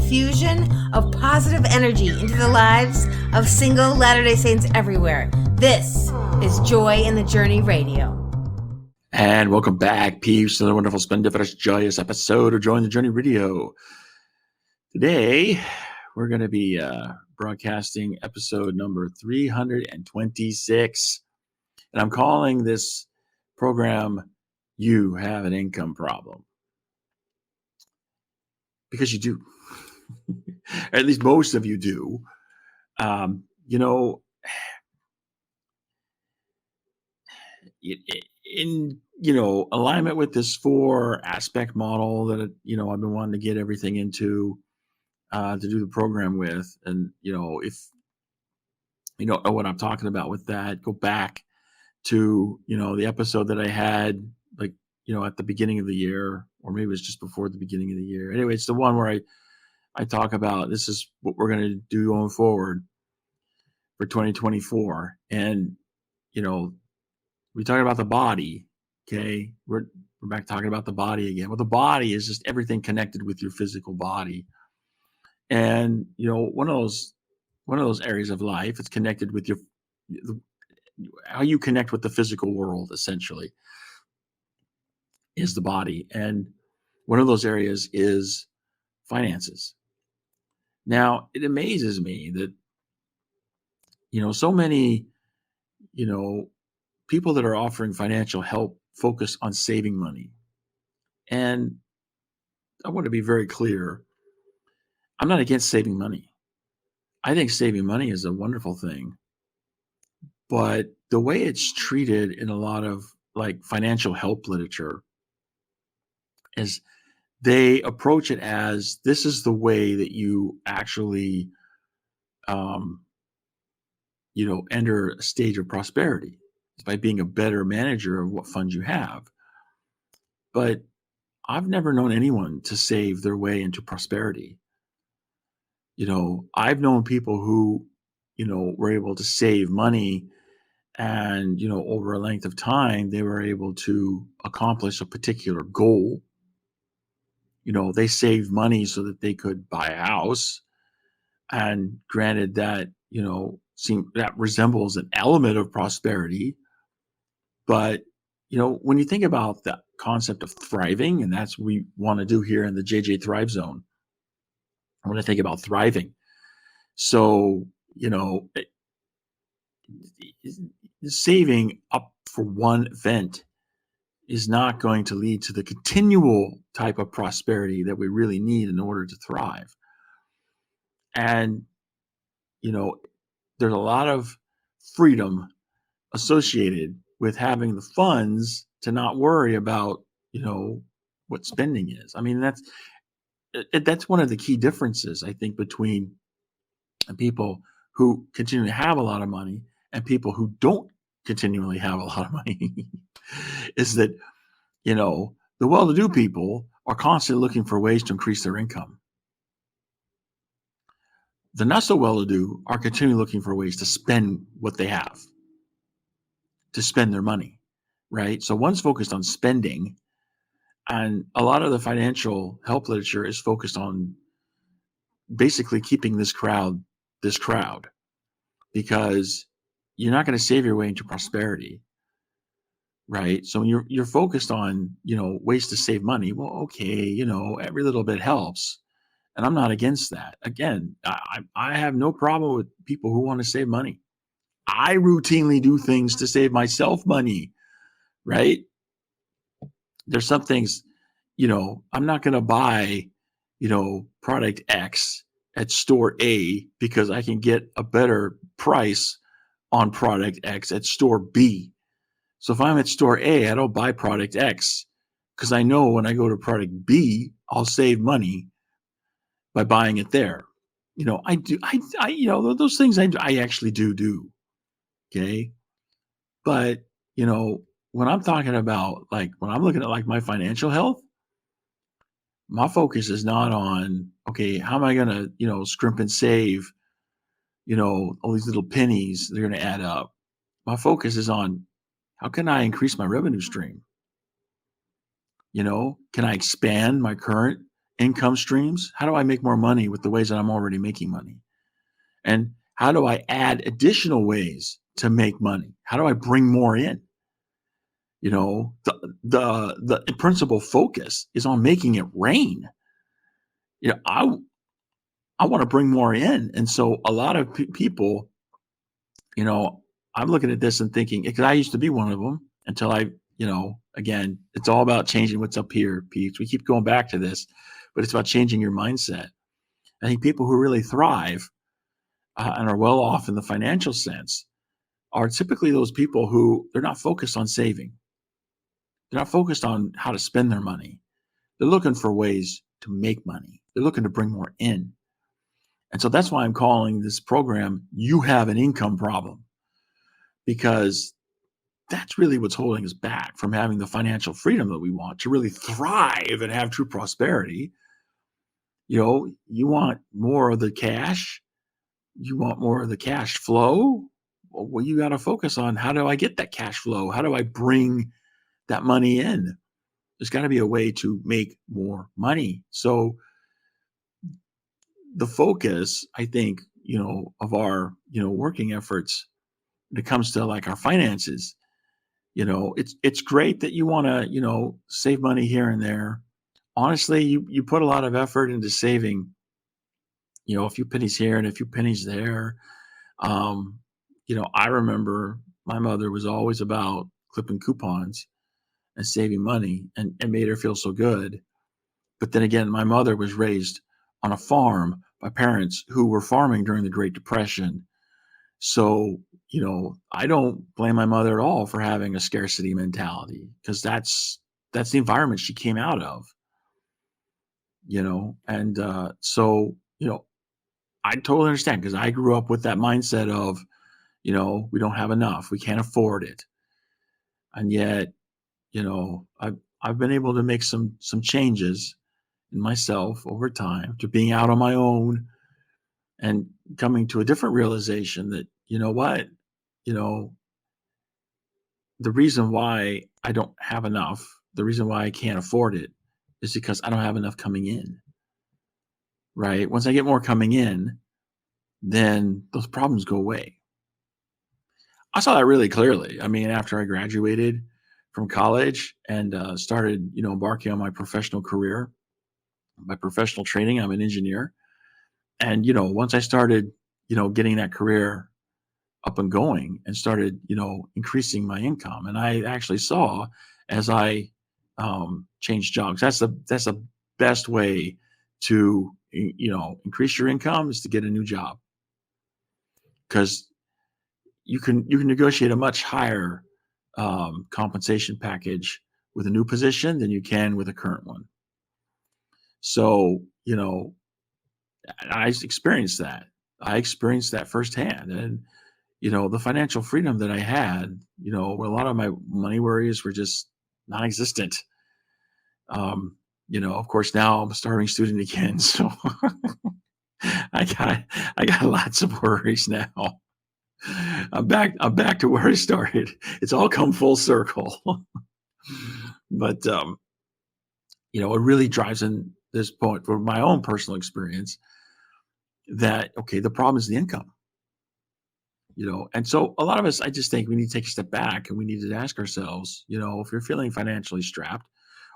infusion of positive energy into the lives of single Latter-day Saints everywhere. This is Joy in the Journey Radio. And welcome back, peeps, to the wonderful, splendiferous, joyous episode of Joy in the Journey Radio. Today, we're going to be broadcasting episode number 326. And I'm calling this program, You Have an Income Problem. Because you do. Or at least most of you do. In alignment with this 4-aspect model that I've been wanting to get everything into to do the program with, and if you don't know what I'm talking about with that, go back to the episode that I had at the beginning of the year, or maybe it was just before the beginning of the year. Anyway, it's the one where I talk about this is what we're going to do going forward for 2024, and we talk about the body. Okay, we're back talking about the body again. Well, the body is just everything connected with your physical body, and one of those areas of life. It's connected with how you connect with the physical world. Essentially, is the body, and one of those areas is finances. Now, it amazes me that so many people that are offering financial help focus on saving money. And I want to be very clear. I'm not against saving money. I think saving money is a wonderful thing. But the way it's treated in a lot of financial help literature is they approach it as this is the way that you actually enter a stage of prosperity. It's by being a better manager of what funds you have. But I've never known anyone to save their way into prosperity. I've known people who, were able to save money, and, over a length of time, they were able to accomplish a particular goal. They saved money so that they could buy a house. And granted that, that resembles an element of prosperity. But, when you think about the concept of thriving, and that's what we want to do here in the JJ Thrive Zone, I want to think about thriving. So, saving up for one event is not going to lead to the continual type of prosperity that we really need in order to thrive. And, there's a lot of freedom associated with having the funds to not worry about, what spending is. I mean, that's one of the key differences, I think, between people who continue to have a lot of money and people who don't continually have a lot of money is that, the well-to-do people are constantly looking for ways to increase their income. The not so well-to-do are continually looking for ways to spend what they have, to spend their money, right? So one's focused on spending, and a lot of the financial help literature is focused on basically keeping this crowd, because you're not going to save your way into prosperity, right? So when you're focused on, ways to save money, well, okay, every little bit helps. And I'm not against that. Again, I have no problem with people who want to save money. I routinely do things to save myself money, right? There's some things, I'm not going to buy, product X at store A because I can get a better price on product X at store B. So if I'm at store A, I don't buy product X because I know when I go to product B, I'll save money by buying it there. I do, those things I actually do. Okay. But, when I'm talking about when I'm looking at my financial health, my focus is not on, okay, how am I going to, scrimp and save, all these little pennies, they're going to add up. My focus is on how can I increase my revenue stream? Can I expand my current income streams? How do I make more money with the ways that I'm already making money? And how do I add additional ways to make money? How do I bring more in? The principal focus is on making it rain. I want to bring more in. And so a lot of people, I'm looking at this and thinking, because I used to be one of them until again, it's all about changing what's up here, Pete. We keep going back to this, but it's about changing your mindset. I think people who really thrive and are well off in the financial sense are typically those people who they're not focused on saving. They're not focused on how to spend their money. They're looking for ways to make money. They're looking to bring more in. And so that's why I'm calling this program, You Have an Income Problem, because that's really what's holding us back from having the financial freedom that we want to really thrive and have true prosperity. You want more of the cash. You want more of the cash flow. Well, you got to focus on, how do I get that cash flow? How do I bring that money in? There's got to be a way to make more money. So the focus, I think, of our, working efforts when it comes to like our finances, it's great that you want to, save money here and there. Honestly, you put a lot of effort into saving, a few pennies here and a few pennies there. I remember my mother was always about clipping coupons and saving money, and made her feel so good. But then again, my mother was raised on a farm by parents who were farming during the Great Depression. So, I don't blame my mother at all for having a scarcity mentality, because that's the environment she came out of, and so, I totally understand, because I grew up with that mindset of, we don't have enough, we can't afford it. And yet, I've been able to make some changes in myself over time, to being out on my own and coming to a different realization that, what, you know, the reason why I don't have enough, the reason why I can't afford it, is because I don't have enough coming in, right? Once I get more coming in, then those problems go away. I saw that really clearly. I mean, after I graduated from college and started, embarking on my professional career, my professional training, I'm an engineer. And, once I started, getting that career up and going and started, increasing my income. And I actually saw, as I changed jobs, that's the best way to, increase your income, is to get a new job, because you can negotiate a much higher compensation package with a new position than you can with a current one. So, I experienced that. I experienced that firsthand. And, the financial freedom that I had, where a lot of my money worries were just non-existent. Of course, now I'm a starving student again. So I got lots of worries now. I'm back to where I started. It's all come full circle. But, it really drives in this point, from my own personal experience, that, okay, the problem is the income. And so a lot of us, I just think we need to take a step back, and we need to ask ourselves, if you're feeling financially strapped,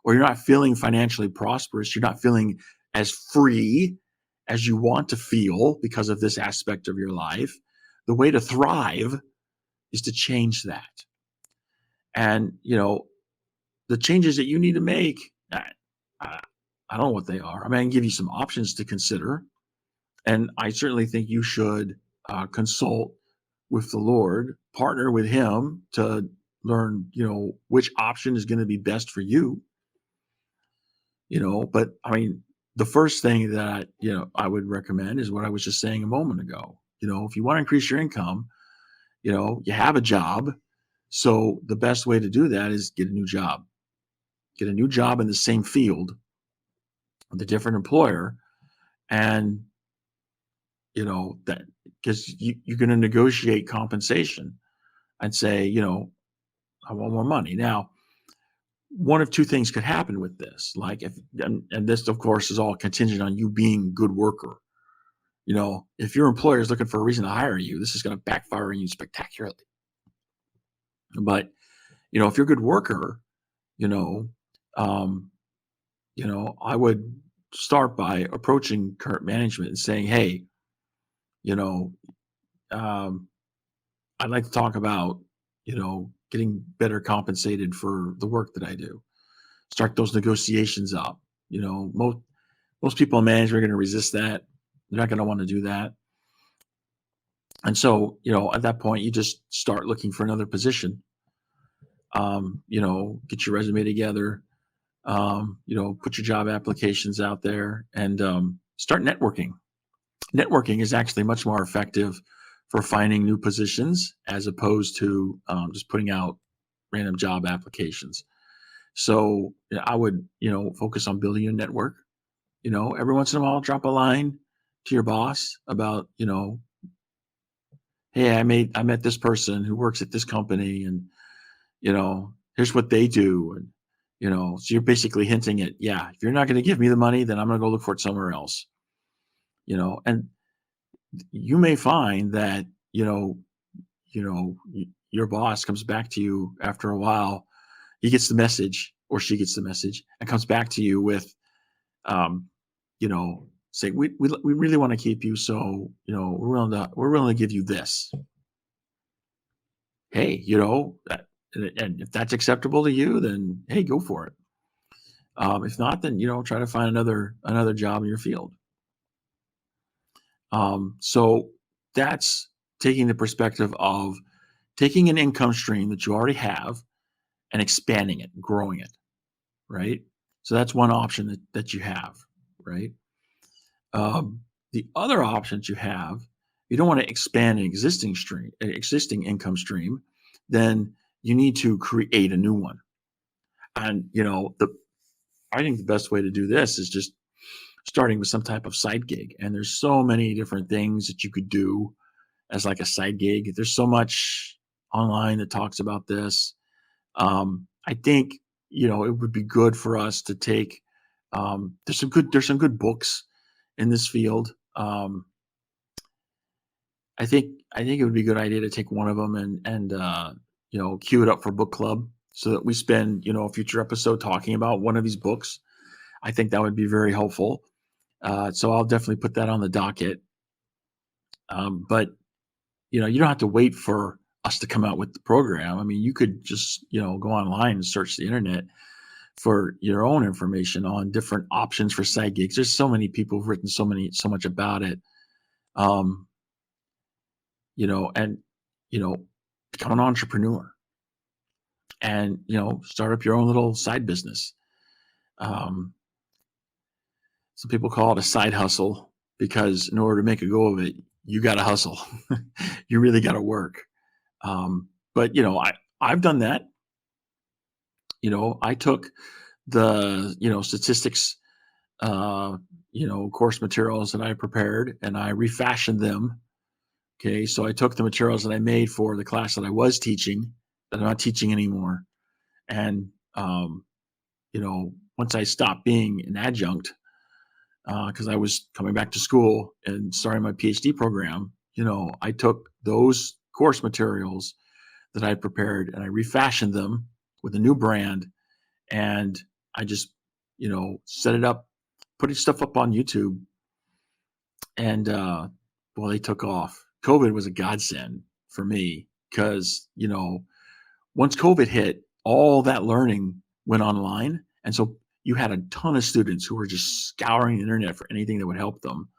or you're not feeling financially prosperous, you're not feeling as free as you want to feel because of this aspect of your life, the way to thrive is to change that. And, the changes that you need to make, I don't know what they are. I mean, I can give you some options to consider. And I certainly think you should consult with the Lord, partner with Him to learn, which option is going to be best for you. But I mean, the first thing that, I would recommend is what I was just saying a moment ago. If you want to increase your income, you have a job. So the best way to do that is get a new job. Get a new job in the same field with a different employer. And, that, because you're going to negotiate compensation and say, I want more money. Now, one of two things could happen with this. Like and this of course is all contingent on you being a good worker. If your employer is looking for a reason to hire you, this is going to backfire on you spectacularly. But, if you're a good worker, you know, um, I would start by approaching current management and saying, hey, you know, um, I'd like to talk about, getting better compensated for the work that I do. Start those negotiations up. Most people in management are going to resist that. They're not going to want to do that. And so, at that point, you just start looking for another position. Get your resume together, put your job applications out there and start networking. Networking is actually much more effective for finding new positions as opposed to just putting out random job applications. So I would, focus on building a network. Every once in a while, drop a line to your boss about, hey, I met this person who works at this company, and here's what they do, and so you're basically hinting at, yeah, if you're not going to give me the money, then I'm going to go look for it somewhere else. And you may find that your boss comes back to you after a while. He gets the message, or she gets the message, and comes back to you with, saying, we really want to keep you, so we're willing to give you this. Hey, and if that's acceptable to you, then hey, go for it. If not, then try to find another job in your field. So that's taking the perspective of taking an income stream that you already have and expanding it, growing it, right? So that's one option that you have, right? The other options you have, you don't want to expand an existing income stream, then you need to create a new one. And I think the best way to do this is just starting with some type of side gig. And there's so many different things that you could do as like a side gig. There's so much online that talks about this. I think, it would be good for us to take, there's some good books in this field. I think it would be a good idea to take one of them and queue it up for book club so that we spend, a future episode talking about one of these books. I think that would be very helpful. So I'll definitely put that on the docket. But you don't have to wait for us to come out with the program. I mean, you could just, go online and search the internet for your own information on different options for side gigs. There's so many people who've written so much about it. And, become an entrepreneur and, start up your own little side business. Some people call it a side hustle because in order to make a go of it, you got to hustle. You really got to work. But I've done that. I took the statistics course materials that I prepared and I refashioned them. Okay, so I took the materials that I made for the class that I was teaching that I'm not teaching anymore, and once I stopped being an adjunct because I was coming back to school and starting my PhD program, I took those course materials that I prepared and I refashioned them with a new brand, and I just set it up, putting stuff up on YouTube, and they took off. COVID was a godsend for me because once COVID hit, all that learning went online, and so you had a ton of students who were just scouring the internet for anything that would help them,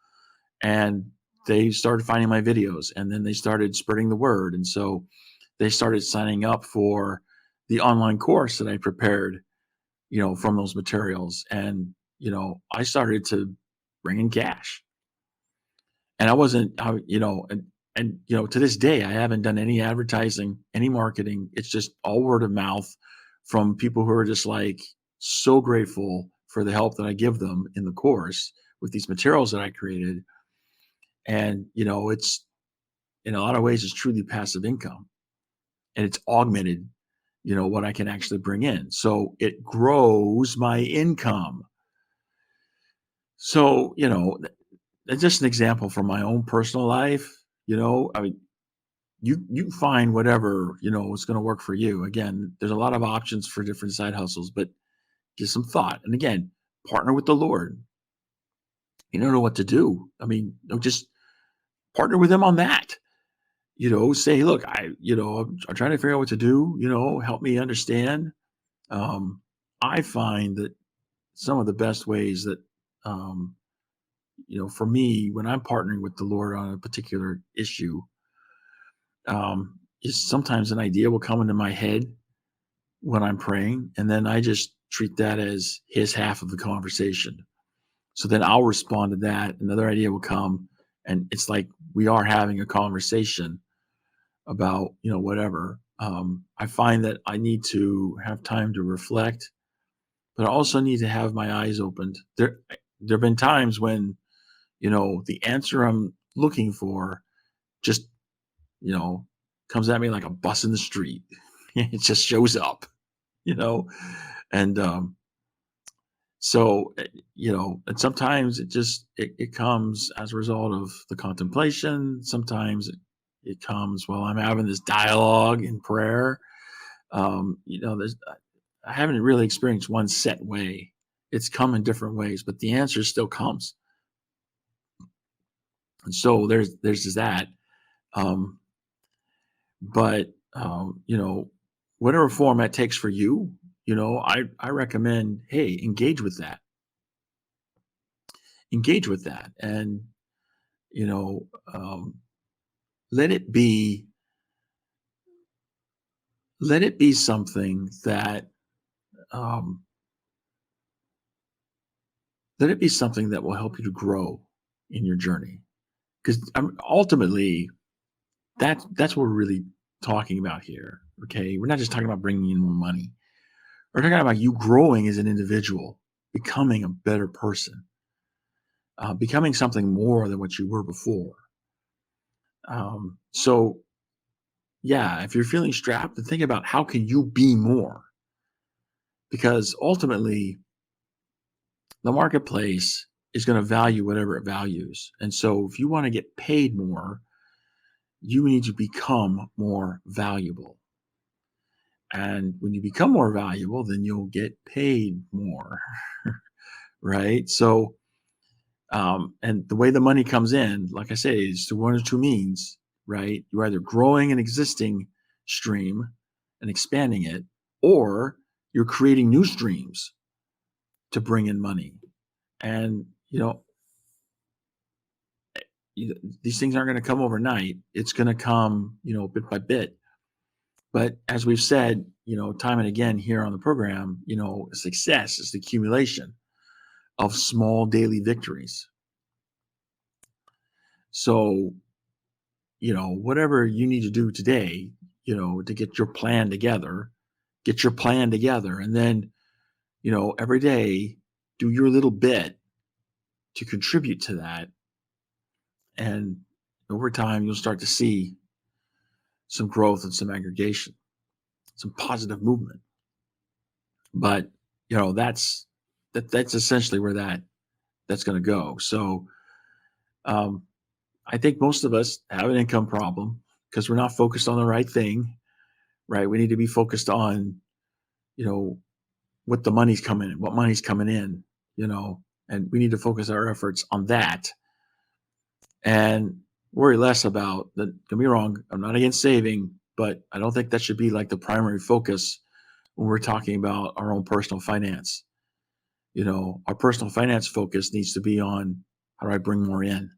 and they started finding my videos, and then they started spreading the word, and so they started signing up for the online course that I prepared, from those materials, and I started to bring in cash. And I wasn't, and to this day, I haven't done any advertising, any marketing. It's just all word of mouth from people who are just like so grateful for the help that I give them in the course with these materials that I created. And, it's in a lot of ways, it's truly passive income, and it's augmented, what I can actually bring in. So it grows my income. So, that's just an example from my own personal life. I mean, you find whatever, is going to work for you. Again, there's a lot of options for different side hustles, but give some thought. And again, partner with the Lord. You don't know what to do. I mean, just partner with him on that. Say, look, I'm trying to figure out what to do, help me understand. I find that some of the best ways that, for me, when I'm partnering with the Lord on a particular issue, is sometimes an idea will come into my head when I'm praying, and then I just treat that as his half of the conversation. So then I'll respond to that. Another idea will come, and it's like we are having a conversation about, whatever. I find that I need to have time to reflect, but I also need to have my eyes opened. There have been times when, the answer I'm looking for just, comes at me like a bus in the street. It just shows up, and so, and sometimes it comes as a result of the contemplation. Sometimes it comes while I'm having this dialogue in prayer. I haven't really experienced one set way. It's come in different ways, but the answer still comes. And so there's that. But whatever form that takes for you, I recommend, hey, engage with that. And, let it be something that, will help you to grow in your journey. Because ultimately, that's what we're really talking about here. Okay. We're not just talking about bringing in more money. We're talking about you growing as an individual, becoming a better person, becoming something more than what you were before. So yeah, if you're feeling strapped, then think about how can you be more? Because ultimately, the marketplace is going to value whatever it values. And so if you want to get paid more, you need to become more valuable. And when you become more valuable, then you'll get paid more. Right? So, and the way the money comes in, like I say, is through one or two means, right? You're either growing an existing stream and expanding it, or you're creating new streams to bring in money. And, these things aren't going to come overnight. It's going to come, bit by bit. But as we've said, time and again here on the program, success is the accumulation of small daily victories. So, whatever you need to do today, to get your plan together, and then, every day do your little bit to contribute to that. And over time, you'll start to see some growth and some aggregation, some positive movement. But, that's essentially where that's going to go. So, I think most of us have an income problem because we're not focused on the right thing, right? We need to be focused on, what money's coming in, and we need to focus our efforts on that and worry less about that. Don't get me wrong. I'm not against saving, but I don't think that should be like the primary focus when we're talking about our own personal finance. Our personal finance focus needs to be on how do I bring more in?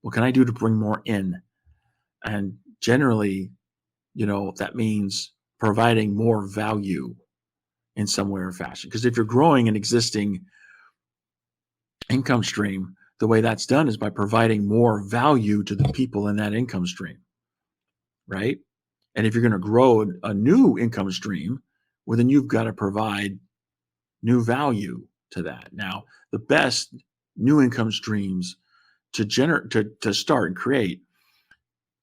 What can I do to bring more in? And generally, that means providing more value in some way or fashion. Because if you're growing an existing income stream, the way that's done is by providing more value to the people in that income stream, right? And if you're going to grow a new income stream, well, then you've got to provide new value to that. Now, the best new income streams to start and create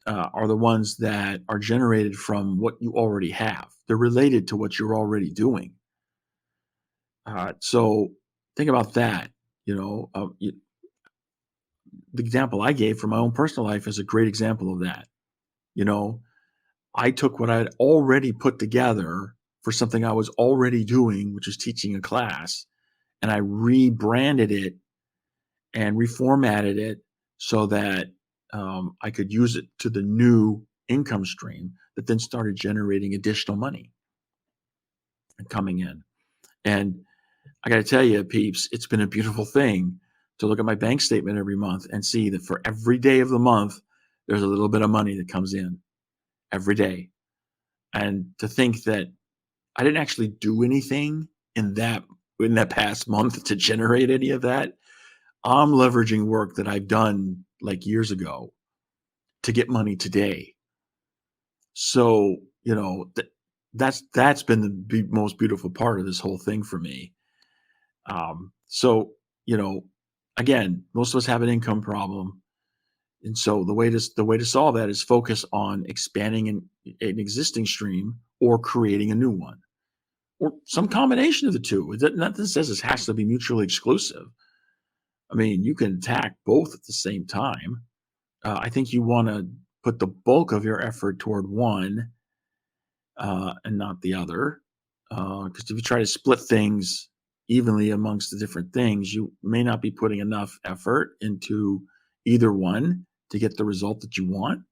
are the ones that are generated from what you already have. They're related to what you're already doing. So think about that. The example I gave for my own personal life is a great example of that. I took what I had already put together for something I was already doing, which is teaching a class, and I rebranded it and reformatted it so that I could use it to the new income stream that then started generating additional money and coming in. And I got to tell you, peeps, it's been a beautiful thing to look at my bank statement every month and see that for every day of the month, there's a little bit of money that comes in every day. And to think that I didn't actually do anything in that past month to generate any of that. I'm leveraging work that I've done like years ago to get money today. So, that's been the most beautiful part of this whole thing for me. So, again, most of us have an income problem. And so the way to solve that is focus on expanding an existing stream or creating a new one, or some combination of the two. Nothing says it has to be mutually exclusive. I mean, you can attack both at the same time. I think you want to put the bulk of your effort toward one and not the other. Because if you try to split things evenly amongst the different things, you may not be putting enough effort into either one to get the result that you want.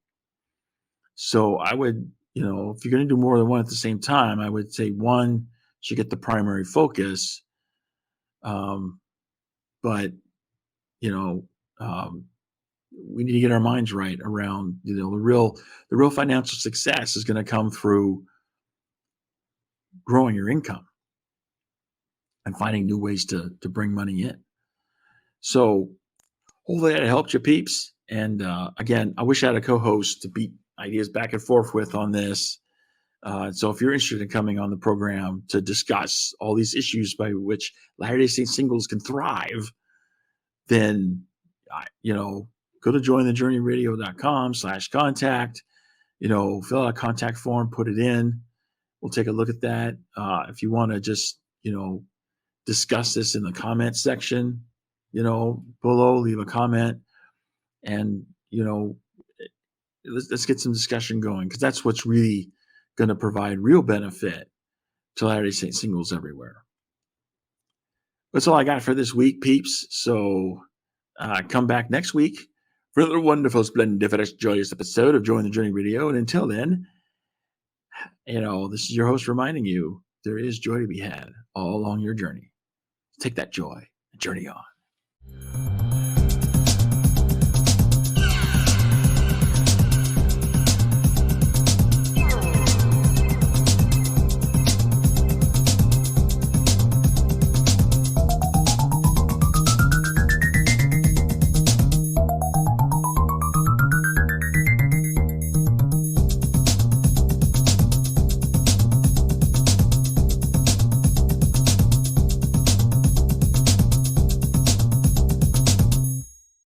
So I would, if you're going to do more than one at the same time, I would say one should get the primary focus. But, we need to get our minds right around, the real financial success is going to come through growing your income and finding new ways to bring money in. So hopefully that helped you, peeps. And again, I wish I had a co-host to beat ideas back and forth with on this. So if you're interested in coming on the program to discuss all these issues by which Latter-day Saint singles can thrive, then, go to jointhejourneyradio.com/contact, fill out a contact form, put it in. We'll take a look at that. If you want to just, discuss this in the comment section, below, leave a comment, and, let's get some discussion going, because that's what's really going to provide real benefit to Latter-day Saint singles everywhere. That's all I got for this week, peeps. So come back next week for another wonderful, splendiferous, joyous episode of Join the Journey Radio. And until then, this is your host reminding you there is joy to be had all along your journey. Take that joy and journey on.